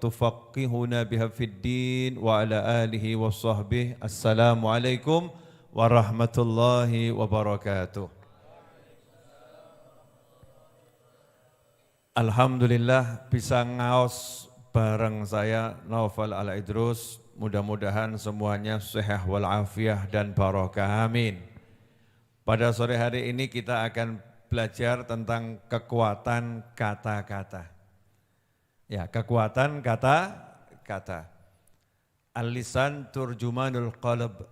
وتفقهنا بها في الدين وعلى آله وصحبه. السلام عليكم ورحمة الله وبركاته. Alhamdulillah bisa ngaos bareng saya Naufal Al-Idrus. Mudah-mudahan semuanya sehat walafiat dan barokah, amin. Pada sore hari ini kita akan belajar tentang kekuatan kata-kata. Ya, kekuatan kata-kata. Al-lisan turjumanul qalb.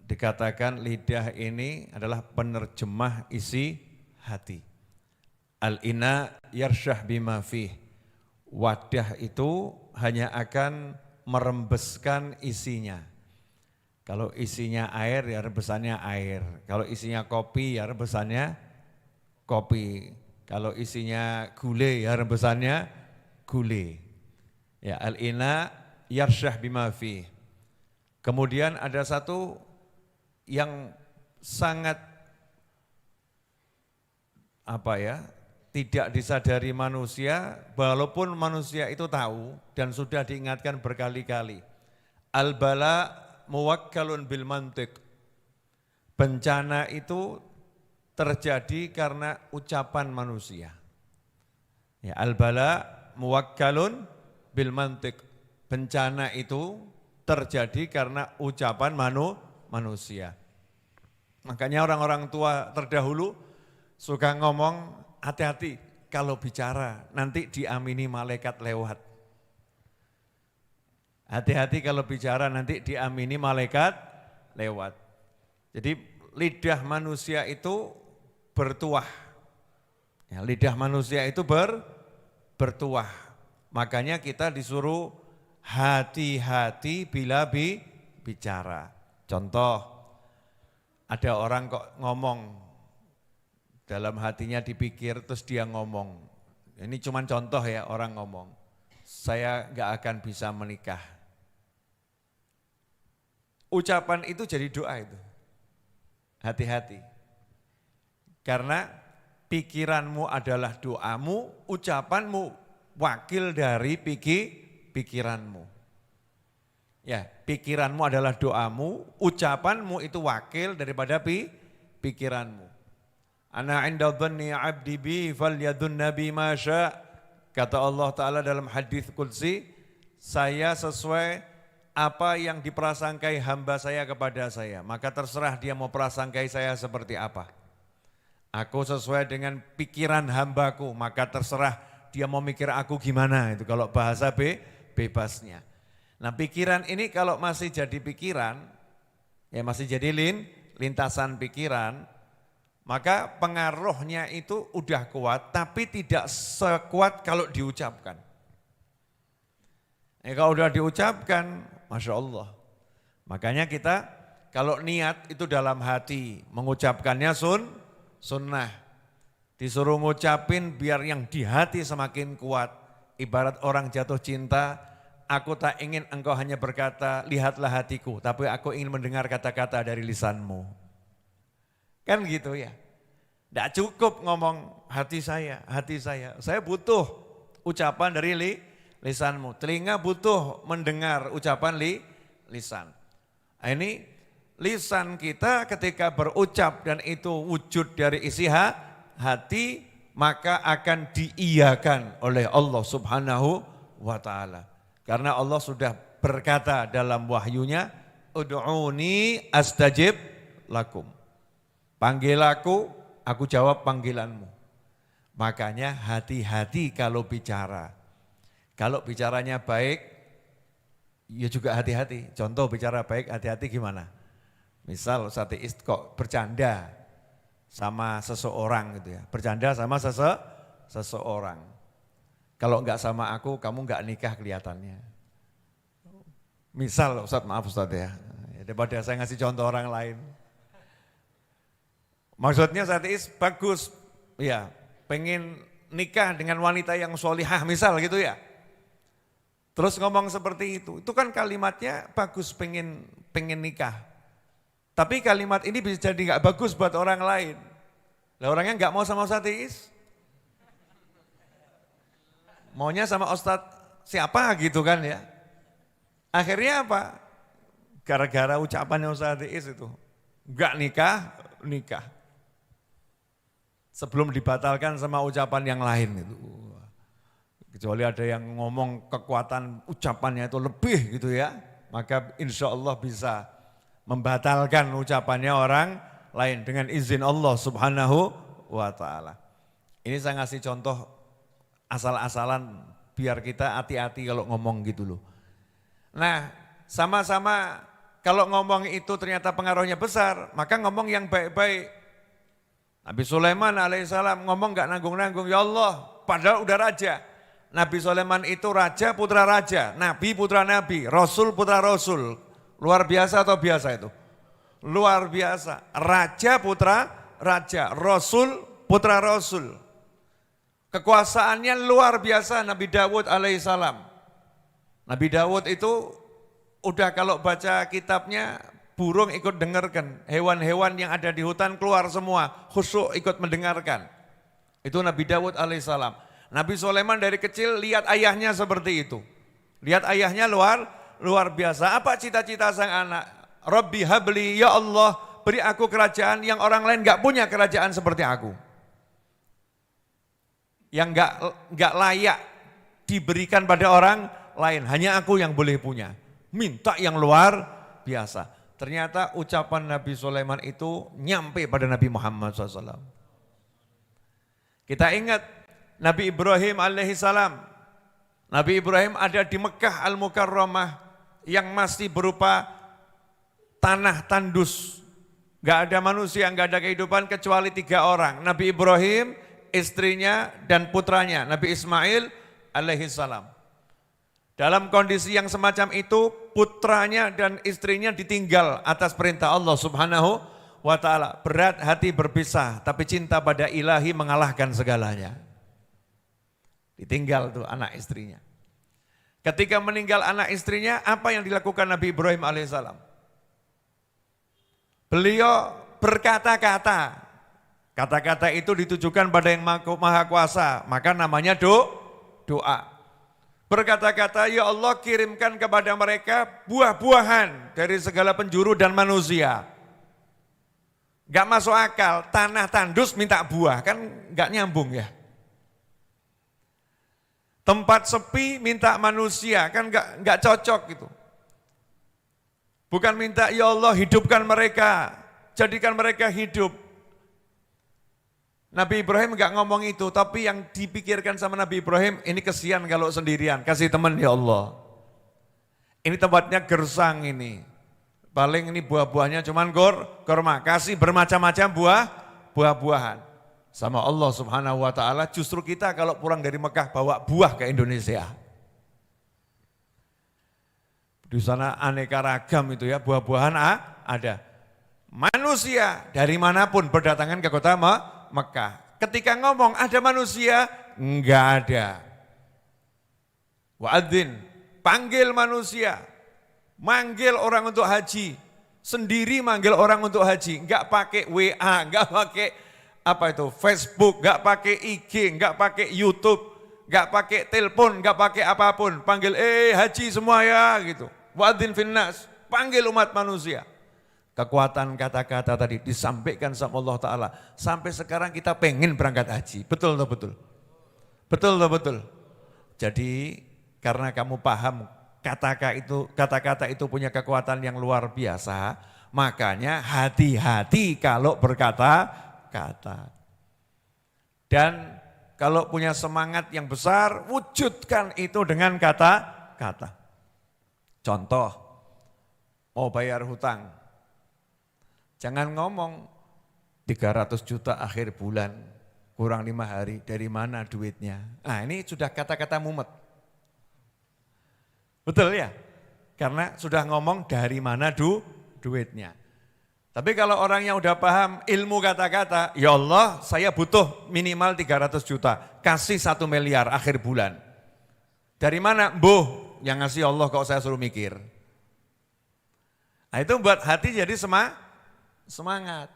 Dikatakan lidah ini adalah penerjemah isi hati. Al-ina yarsyah bima fih. Wadah itu hanya akan merembeskan isinya. Kalau isinya air, ya rebesannya air. Kalau isinya kopi, ya rebesannya kopi. Kalau isinya gule, ya rebesannya gule. Ya, al-ina yarsyah bima fih. Kemudian ada satu yang sangat tidak disadari manusia, walaupun manusia itu tahu dan sudah diingatkan berkali-kali. Al-bala muwakkalun bil mantiq. Bencana itu terjadi karena ucapan manusia. Ya, al-bala muwakkalun bil mantiq. Bencana itu terjadi karena ucapan manusia. Makanya orang-orang tua terdahulu suka ngomong, hati-hati kalau bicara nanti diamini malaikat lewat. Hati-hati kalau bicara nanti diamini malaikat lewat. Jadi lidah manusia itu bertuah. Ya, lidah manusia itu bertuah. Makanya kita disuruh hati-hati bila bicara. Contoh, ada orang kok ngomong, dalam hatinya dipikir terus dia ngomong. Ini cuma contoh ya, orang ngomong, saya gak akan bisa menikah. Ucapan itu jadi doa itu. Hati-hati. Karena pikiranmu adalah doamu, ucapanmu wakil dari pikiranmu. Ya, pikiranmu adalah doamu, ucapanmu itu wakil daripada pikiranmu. Ana 'inda dhanni 'abdi bi falyadhunna bi ma syaa. Kata Allah Ta'ala dalam hadis qudsi, saya sesuai apa yang diprasangkai hamba saya kepada saya, maka terserah dia mau prasangkai saya seperti apa. Aku sesuai dengan pikiran hambaku, maka terserah dia mau mikir aku gimana, itu kalau bahasa bebasnya. Nah, pikiran ini kalau masih jadi pikiran, ya masih jadi lintasan pikiran, maka pengaruhnya itu udah kuat, tapi tidak sekuat kalau diucapkan. Kalau udah diucapkan, Masya Allah. Makanya kita kalau niat itu dalam hati, mengucapkannya sunnah. Disuruh ngucapin biar yang di hati semakin kuat. Ibarat orang jatuh cinta, aku tak ingin engkau hanya berkata, lihatlah hatiku, tapi aku ingin mendengar kata-kata dari lisanmu. Kan gitu ya. Tidak cukup ngomong hati saya. Saya butuh ucapan dari lisanmu. Telinga butuh mendengar ucapan lisan. Nah, ini lisan kita ketika berucap dan itu wujud dari isi hati, maka akan diiyakan oleh Allah Subhanahu wa Ta'ala. Karena Allah sudah berkata dalam wahyunya, ud'uni astajib lakum. Panggil aku jawab panggilanmu. Makanya hati-hati kalau bicara. Kalau bicaranya baik, ya juga hati-hati. Contoh bicara baik, hati-hati gimana? Misal Ustaz Iis kok bercanda sama seseorang gitu ya. Bercanda sama seseorang. Kalau enggak sama aku, kamu enggak nikah kelihatannya. Misal Ustaz, maaf Ustaz ya. Daripada saya ngasih contoh orang lain. Maksudnya Ustaz Iis bagus, ya pengen nikah dengan wanita yang sholihah misal gitu ya. Terus ngomong seperti itu kan kalimatnya bagus pengen nikah. Tapi kalimat ini bisa jadi nggak bagus buat orang lain. Lah orangnya nggak mau sama Ustaz Iis. Maunya sama Ustaz siapa gitu kan ya. Akhirnya apa? Gara-gara ucapannya Ustaz Is itu, enggak nikah. Sebelum dibatalkan sama ucapan yang lain itu. Kecuali ada yang ngomong kekuatan ucapannya itu lebih gitu ya, maka insya Allah bisa membatalkan ucapannya orang lain dengan izin Allah Subhanahu wa ta'ala. Ini saya ngasih contoh asal-asalan biar kita hati-hati kalau ngomong gitu loh. Nah, sama-sama kalau ngomong itu ternyata pengaruhnya besar, maka ngomong yang baik-baik. Nabi Sulaiman alaihissalam ngomong gak nanggung-nanggung, ya Allah, padahal udah raja. Nabi Sulaiman itu raja putra raja, nabi putra nabi, rasul putra rasul. Luar biasa atau biasa itu? Luar biasa. Raja putra raja, rasul putra rasul. Kekuasaannya luar biasa Nabi Dawud alaihissalam. Nabi Dawud itu udah kalau baca kitabnya burung ikut dengarkan, hewan-hewan yang ada di hutan keluar semua, khusyuk ikut mendengarkan. Itu Nabi Dawud alaihissalam. Nabi Sulaiman dari kecil lihat ayahnya seperti itu. Lihat ayahnya luar biasa. Apa cita-cita sang anak? Rabbi habli, ya Allah, beri aku kerajaan yang orang lain gak punya kerajaan seperti aku. Yang gak layak diberikan pada orang lain, hanya aku yang boleh punya. Minta yang luar biasa. Ternyata ucapan Nabi Sulaiman itu nyampe pada Nabi Muhammad SAW. Kita ingat Nabi Ibrahim alaihissalam. Nabi Ibrahim ada di Mekah Al-Mukarramah yang masih berupa tanah tandus. Gak ada manusia, gak ada kehidupan kecuali 3 orang. Nabi Ibrahim, istrinya dan putranya, Nabi Ismail alaihissalam. Dalam kondisi yang semacam itu, putranya dan istrinya ditinggal atas perintah Allah Subhanahu wa ta'ala. Berat hati berpisah, tapi cinta pada ilahi mengalahkan segalanya. Ditinggal tuh anak istrinya. Ketika meninggal anak istrinya, apa yang dilakukan Nabi Ibrahim alaihissalam? Beliau berkata-kata. Kata-kata itu ditujukan pada yang maha kuasa, maka namanya doa. Berkata-kata, ya Allah kirimkan kepada mereka buah-buahan dari segala penjuru dan manusia. Gak masuk akal, tanah tandus minta buah, kan gak nyambung ya. Tempat sepi minta manusia, kan gak cocok gitu. Bukan minta ya Allah hidupkan mereka, jadikan mereka hidup. Nabi Ibrahim gak ngomong itu, tapi yang dipikirkan sama Nabi Ibrahim, ini kesian kalau sendirian, kasih teman ya Allah. Ini tempatnya gersang ini, paling ini buah-buahnya cuman kurma, kasih bermacam-macam buah-buahan. Sama Allah Subhanahu wa ta'ala, justru kita kalau pulang dari Mekah bawa buah ke Indonesia. Di sana aneka ragam itu ya, buah-buahan ada. Manusia dari manapun berdatangan ke kota Mekah. Ketika ngomong ada manusia, enggak ada. Wa'adzin, panggil manusia, manggil orang untuk haji, sendiri manggil orang untuk haji, enggak pakai WA, enggak pakai apa itu Facebook, enggak pakai IG, enggak pakai YouTube, enggak pakai telepon, enggak pakai apapun, panggil haji semua ya gitu. Wa'adzin finnas, panggil umat manusia. Kekuatan kata-kata tadi disampaikan sama Allah Ta'ala. Sampai sekarang kita pengen berangkat haji. Betul atau betul? Betul atau betul? Jadi karena kamu paham kata-kata itu punya kekuatan yang luar biasa. Makanya hati-hati kalau berkata-kata. Dan kalau punya semangat yang besar, wujudkan itu dengan kata-kata. Contoh, mau bayar hutang. Jangan ngomong 300 juta akhir bulan, kurang 5 hari, dari mana duitnya? Nah ini sudah kata-kata mumet. Betul ya? Karena sudah ngomong dari mana duitnya. Tapi kalau orang yang udah paham ilmu kata-kata, ya Allah saya butuh minimal 300 juta, kasih 1 miliar akhir bulan. Dari mana? Mbuh, yang ngasih Allah kok saya suruh mikir. Nah itu buat hati jadi semangat.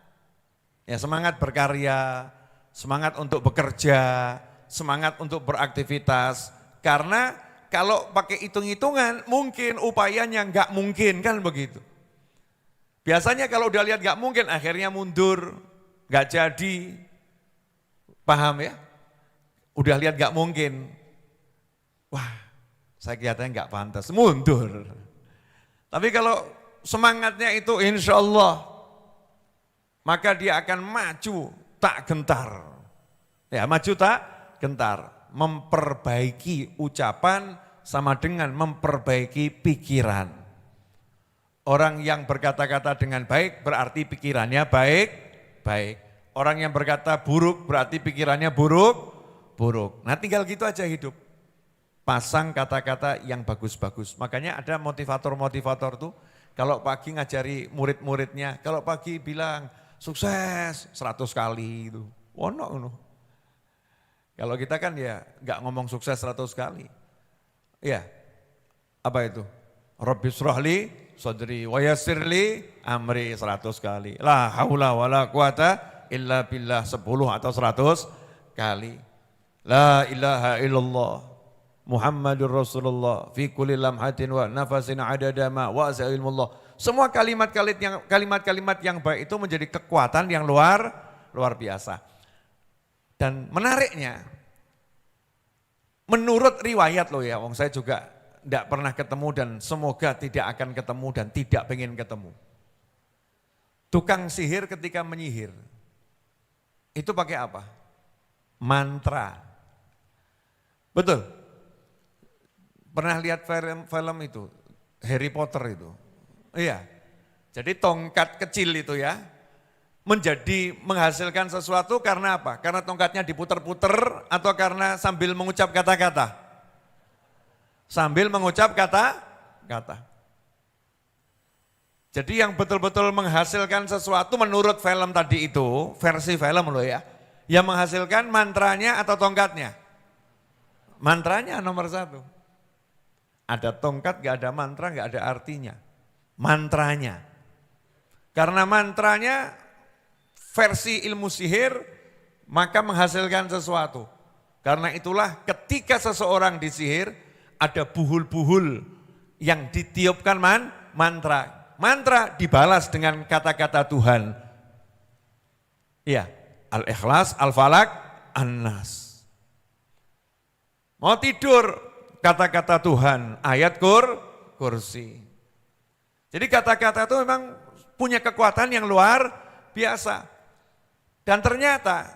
Ya semangat berkarya, semangat untuk bekerja, semangat untuk beraktivitas. Karena kalau pakai hitung-hitungan mungkin, upayanya nggak mungkin, kan begitu. Biasanya kalau udah lihat nggak mungkin, akhirnya mundur, nggak jadi. Paham ya? Udah lihat nggak mungkin. Wah, saya kelihatannya nggak pantas, mundur. Tapi kalau semangatnya itu insya Allah, maka dia akan maju tak gentar. Ya, maju tak gentar. Memperbaiki ucapan sama dengan memperbaiki pikiran. Orang yang berkata-kata dengan baik berarti pikirannya baik. Orang yang berkata buruk berarti pikirannya buruk. Nah, tinggal gitu aja hidup. Pasang kata-kata yang bagus-bagus. Makanya ada motivator-motivator tuh, kalau pagi ngajari murid-muridnya, kalau pagi bilang sukses 100 kali itu. Ono. Kalau kita kan ya enggak ngomong sukses 100 kali. Iya. Apa itu? Rabbi shrahli sadri wa yassirli amri 100 kali. La haula wala quwata illa billah 10 atau 100 kali. La ilaha illallah Muhammadur Rasulullah fi kulli lamhatin wa nafasin adada ma wa ilmullah. Semua kalimat-kalimat yang baik itu menjadi kekuatan yang luar biasa. Dan menariknya, menurut riwayat loh ya, saya juga tidak pernah ketemu dan semoga tidak akan ketemu dan tidak pengen ketemu. Tukang sihir ketika menyihir, itu pakai apa? Mantra. Betul? Pernah lihat film itu, Harry Potter itu? Iya, jadi tongkat kecil itu ya, menghasilkan sesuatu karena apa? Karena tongkatnya diputer-puter atau karena sambil mengucap kata-kata? Sambil mengucap kata-kata. Jadi yang betul-betul menghasilkan sesuatu menurut film tadi itu, versi film loh ya, yang menghasilkan mantranya atau tongkatnya? Mantranya nomor 1. Ada tongkat gak ada mantra gak ada artinya. Mantranya. Karena mantranya versi ilmu sihir, maka menghasilkan sesuatu. Karena itulah ketika seseorang disihir, ada buhul-buhul yang ditiupkan mantra. Mantra dibalas dengan kata-kata Tuhan. Iya, Al-Ikhlas, Al-Falak, An-Nas. Mau tidur, kata-kata Tuhan, ayat kursi. Jadi kata-kata itu memang punya kekuatan yang luar biasa. Dan ternyata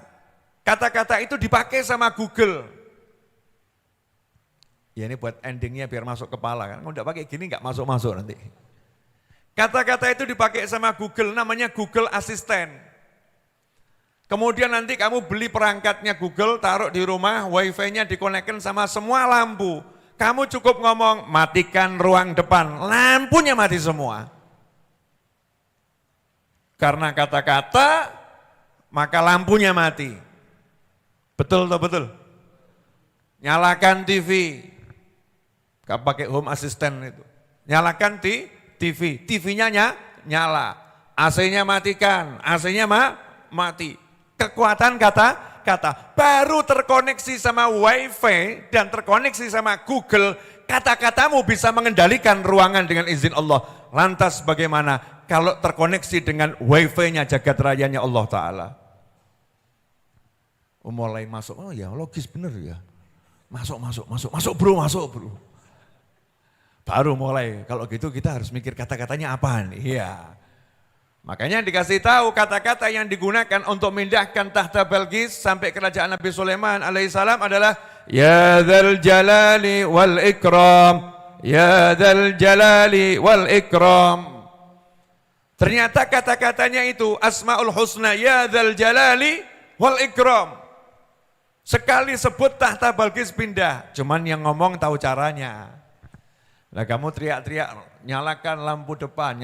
kata-kata itu dipakai sama Google. Ya ini buat endingnya biar masuk kepala kan. Kalau enggak pakai gini enggak masuk-masuk nanti. Kata-kata itu dipakai sama Google, namanya Google Assistant. Kemudian nanti kamu beli perangkatnya Google, taruh di rumah, wifi-nya dikonekkan sama semua lampu. Kamu cukup ngomong, matikan ruang depan, lampunya mati semua. Karena kata-kata, maka lampunya mati. Betul atau betul? Nyalakan TV. Gak pakai home assistant itu. Nyalakan TV. TV-nya nyala. AC-nya matikan. AC-nya mati. Kekuatan kata-kata. Baru terkoneksi sama wifi dan terkoneksi sama Google. Kata-katamu bisa mengendalikan ruangan dengan izin Allah. Lantas bagaimana kalau terkoneksi dengan wifi-nya jagat rayanya Allah Ta'ala? Mulai masuk, oh ya logis bener ya. Masuk bro. Baru mulai, kalau gitu kita harus mikir kata-katanya apa nih. Iya. Makanya dikasih tahu kata-kata yang digunakan untuk memindahkan tahta Balqis sampai kerajaan Nabi Sulaiman alaihissalam adalah Ya dzal jalali wal ikram, Ya dzal jalali wal ikram. Ternyata kata-katanya itu Asmaul Husna, Ya dzal jalali wal ikram. Sekali sebut tahta Balqis pindah, cuman yang ngomong tahu caranya. Nah kamu teriak-teriak, nyalakan lampu depan,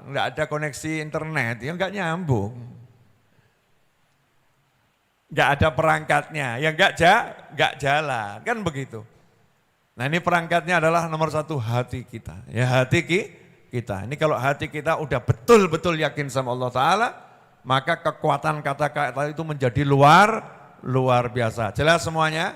enggak ada koneksi internet, ya enggak nyambung. Enggak ada perangkatnya, ya enggak jalan, kan begitu. Nah ini perangkatnya adalah nomor 1 hati kita, ya hati kita. Ini kalau hati kita udah betul-betul yakin sama Allah Ta'ala, maka kekuatan kata-kata itu menjadi luar biasa. Jelas semuanya?